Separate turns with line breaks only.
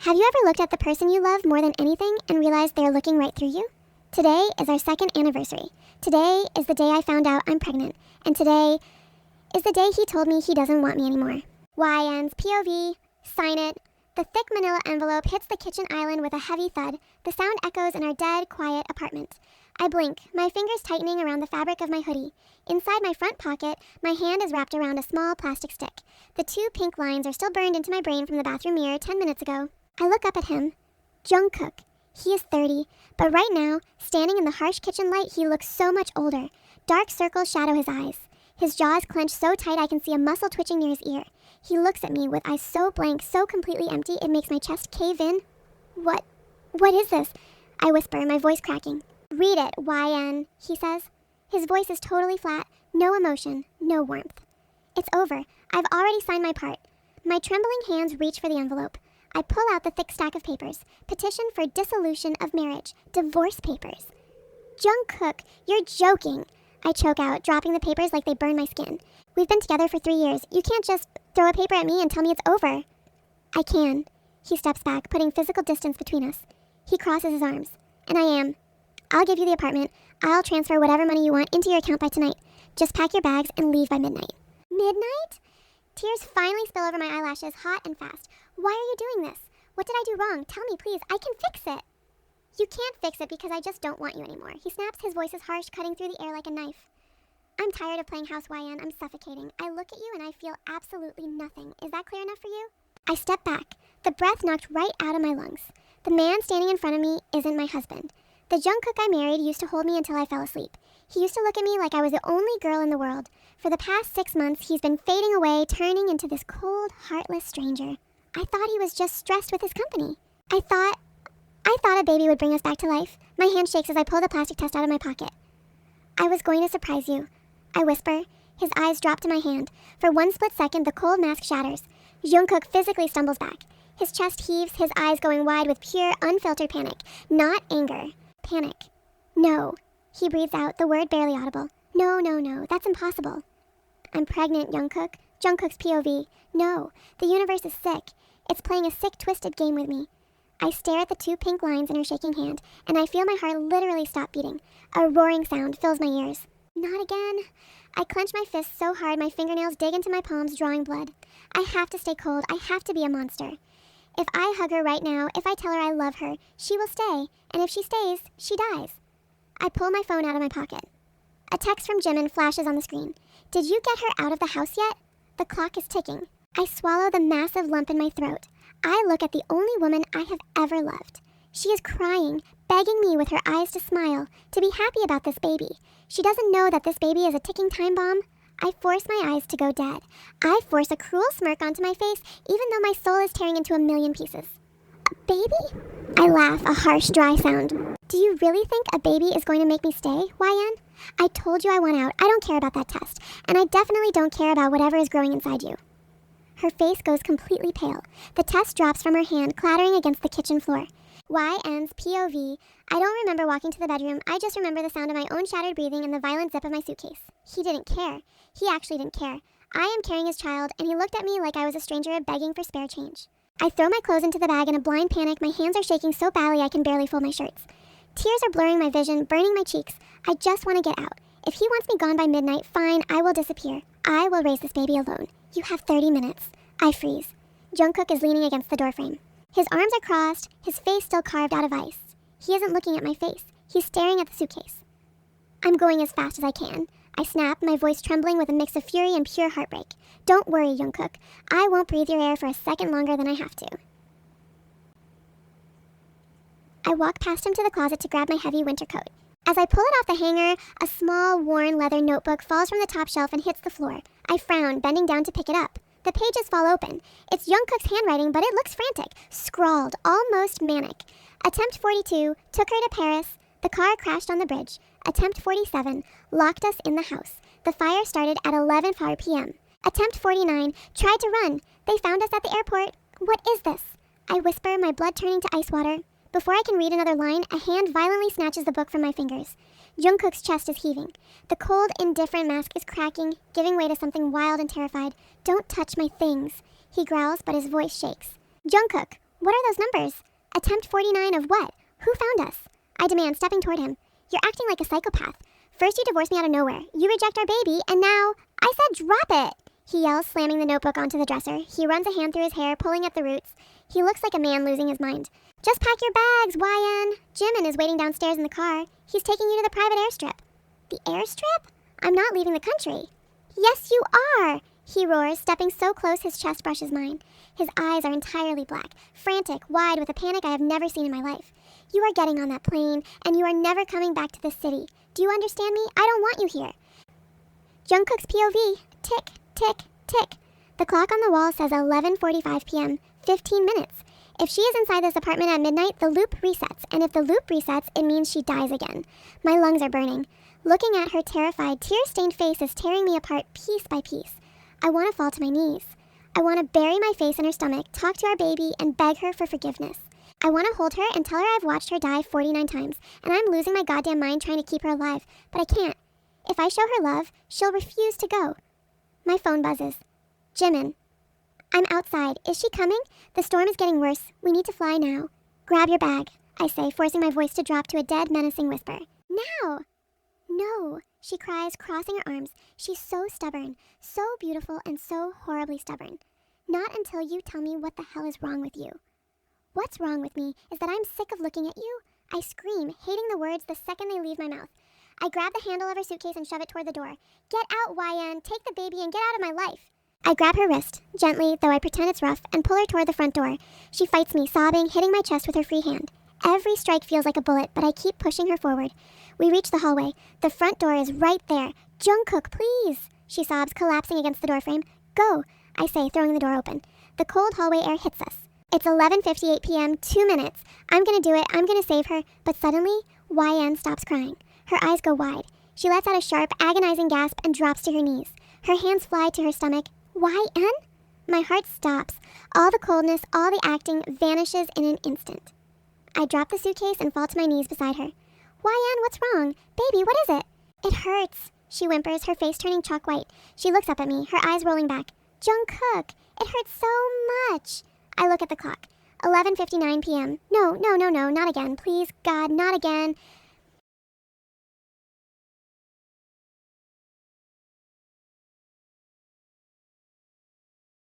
Have you ever looked at the person you love more than anything and realized they're looking right through you? Today is our second anniversary. Today is the day I found out I'm pregnant. And today is the day he told me he doesn't want me anymore. YN's POV, sign it. The thick manila envelope hits the kitchen island with a heavy thud. The sound echoes in our dead, quiet apartment. I blink, my fingers tightening around the fabric of my hoodie. Inside my front pocket, my hand is wrapped around a small plastic stick. The two pink lines are still burned into my brain from the bathroom mirror 10 minutes ago. I look up at him. Jungkook. He is 30, but right now, standing in the harsh kitchen light, he looks so much older. Dark circles shadow his eyes. His jaw is clenched so tight I can see a muscle twitching near his ear. He looks at me with eyes so blank, so completely empty, it makes my chest cave in. What is this? I whisper, my voice cracking. Read it, YN, he says. His voice is totally flat, no emotion, no warmth. It's over. I've already signed my part. My trembling hands reach for the envelope. I pull out the thick stack of papers. Petition for dissolution of marriage. Divorce papers. Jungkook, you're joking. I choke out, dropping the papers like they burn my skin. We've been together for 3 years. You can't just throw a paper at me and tell me it's over. I can. He steps back, putting physical distance between us. He crosses his arms. And I am. I'll give you the apartment. I'll transfer whatever money you want into your account by tonight. Just pack your bags and leave by midnight. Midnight? Tears finally spill over my eyelashes, hot and fast. Why are you doing this? What did I do wrong? Tell me, please. I can fix it. You can't fix it because I just don't want you anymore. He snaps, his voice is harsh, cutting through the air like a knife. I'm tired of playing House YN. I'm suffocating. I look at you and I feel absolutely nothing. Is that clear enough for you? I step back, the breath knocked right out of my lungs. The man standing in front of me isn't my husband. The Jungkook I married used to hold me until I fell asleep. He used to look at me like I was the only girl in the world. For the past 6 months, he's been fading away, turning into this cold, heartless stranger. I thought he was just stressed with his company. I thought a baby would bring us back to life. My hand shakes as I pull the plastic test out of my pocket. I was going to surprise you. I whisper. His eyes drop to my hand. For one split second, the cold mask shatters. Jungkook physically stumbles back. His chest heaves, his eyes going wide with pure, unfiltered panic. Not anger. Panic. No. He breathes out, the word barely audible. No, that's impossible. I'm pregnant, Jungkook. Jungkook's POV. No, the universe is sick. It's playing a sick, twisted game with me. I stare at the two pink lines in her shaking hand, and I feel my heart literally stop beating. A roaring sound fills my ears. Not again. I clench my fists so hard my fingernails dig into my palms, drawing blood. I have to stay cold. I have to be a monster. If I hug her right now, if I tell her I love her, she will stay, and if she stays, she dies. I pull my phone out of my pocket. A text from Jimin flashes on the screen. Did you get her out of the house yet? The clock is ticking. I swallow the massive lump in my throat. I look at the only woman I have ever loved. She is crying, begging me with her eyes to smile, to be happy about this baby. She doesn't know that this baby is a ticking time bomb. I force my eyes to go dead. I force a cruel smirk onto my face, even though my soul is tearing into a million pieces. A baby? I laugh, a harsh, dry sound. Do you really think a baby is going to make me stay, YN? I told you I want out. I don't care about that test. And I definitely don't care about whatever is growing inside you. Her face goes completely pale. The test drops from her hand, clattering against the kitchen floor. YN's POV. I don't remember walking to the bedroom. I just remember the sound of my own shattered breathing and the violent zip of my suitcase. He didn't care. He actually didn't care. I am carrying his child, and he looked at me like I was a stranger begging for spare change. I throw my clothes into the bag in a blind panic. My hands are shaking so badly I can barely fold my shirts. Tears are blurring my vision, burning my cheeks. I just want to get out. If he wants me gone by midnight, fine, I will disappear. I will raise this baby alone. You have 30 minutes. I freeze. Jungkook is leaning against the doorframe. His arms are crossed, his face still carved out of ice. He isn't looking at my face. He's staring at the suitcase. I'm going as fast as I can. I snap, my voice trembling with a mix of fury and pure heartbreak. Don't worry, Jungkook. I won't breathe your air for a second longer than I have to. I walk past him to the closet to grab my heavy winter coat. As I pull it off the hanger, a small, worn leather notebook falls from the top shelf and hits the floor. I frown, bending down to pick it up. The pages fall open. It's Jungkook's handwriting, but it looks frantic, scrawled, almost manic. Attempt 42 took her to Paris. The car crashed on the bridge. Attempt 47 locked us in the house. The fire started at 11:04 p.m. Attempt 49 tried to run. They found us at the airport. What is this? I whisper, my blood turning to ice water. Before I can read another line, a hand violently snatches the book from my fingers. Jungkook's chest is heaving. The cold, indifferent mask is cracking, giving way to something wild and terrified. Don't touch my things. He growls, but his voice shakes. Jungkook, What are those numbers? Attempt 49 of what? Who found us? I demand, stepping toward him. You're acting like a psychopath. First you divorce me out of nowhere, you reject our baby, and now... I said drop it! He yells, slamming the notebook onto the dresser. He runs a hand through his hair, pulling at the roots. He looks like a man losing his mind. Just pack your bags, YN. Jimin is waiting downstairs in the car. He's taking you to the private airstrip. The airstrip? I'm not leaving the country. Yes, you are! He roars, stepping so close his chest brushes mine. His eyes are entirely black, frantic, wide with a panic I have never seen in my life. You are getting on that plane, and you are never coming back to this city. Do you understand me? I don't want you here. Jungkook's POV. Tick, tick, tick. The clock on the wall says 11:45 p.m., 15 minutes. If she is inside this apartment at midnight, the loop resets, and if the loop resets, it means she dies again. My lungs are burning. Looking at her terrified, tear-stained face is tearing me apart piece by piece. I want to fall to my knees. I want to bury my face in her stomach, talk to our baby, and beg her for forgiveness. I want to hold her and tell her I've watched her die 49 times, and I'm losing my goddamn mind trying to keep her alive, but I can't. If I show her love, she'll refuse to go. My phone buzzes. Jimin. I'm outside. Is she coming? The storm is getting worse. We need to fly now. Grab your bag, I say, forcing my voice to drop to a dead, menacing whisper. Now! No, she cries, crossing her arms. She's so stubborn, so beautiful, and so horribly stubborn. Not until you tell me what the hell is wrong with you. What's wrong with me is that I'm sick of looking at you. I scream, hating the words the second they leave my mouth. I grab the handle of her suitcase and shove it toward the door. Get out, YN, take the baby and get out of my life. I grab her wrist, gently, though I pretend it's rough, and pull her toward the front door. She fights me, sobbing, hitting my chest with her free hand. Every strike feels like a bullet, but I keep pushing her forward. We reach the hallway. The front door is right there. Jungkook, please, she sobs, collapsing against the doorframe. Go, I say, throwing the door open. The cold hallway air hits us. It's 11:58 p.m., 2 minutes. I'm gonna do it, I'm gonna save her, but suddenly, YN stops crying. Her eyes go wide. She lets out a sharp, agonizing gasp and drops to her knees. Her hands fly to her stomach. YN? My heart stops. All the coldness, all the acting vanishes in an instant. I drop the suitcase and fall to my knees beside her. YN, what's wrong? Baby, what is it? It hurts, she whimpers, her face turning chalk white. She looks up at me, her eyes rolling back. Jungkook, it hurts so much. I look at the clock. 11:59 p.m. No, not again. Please, God, not again.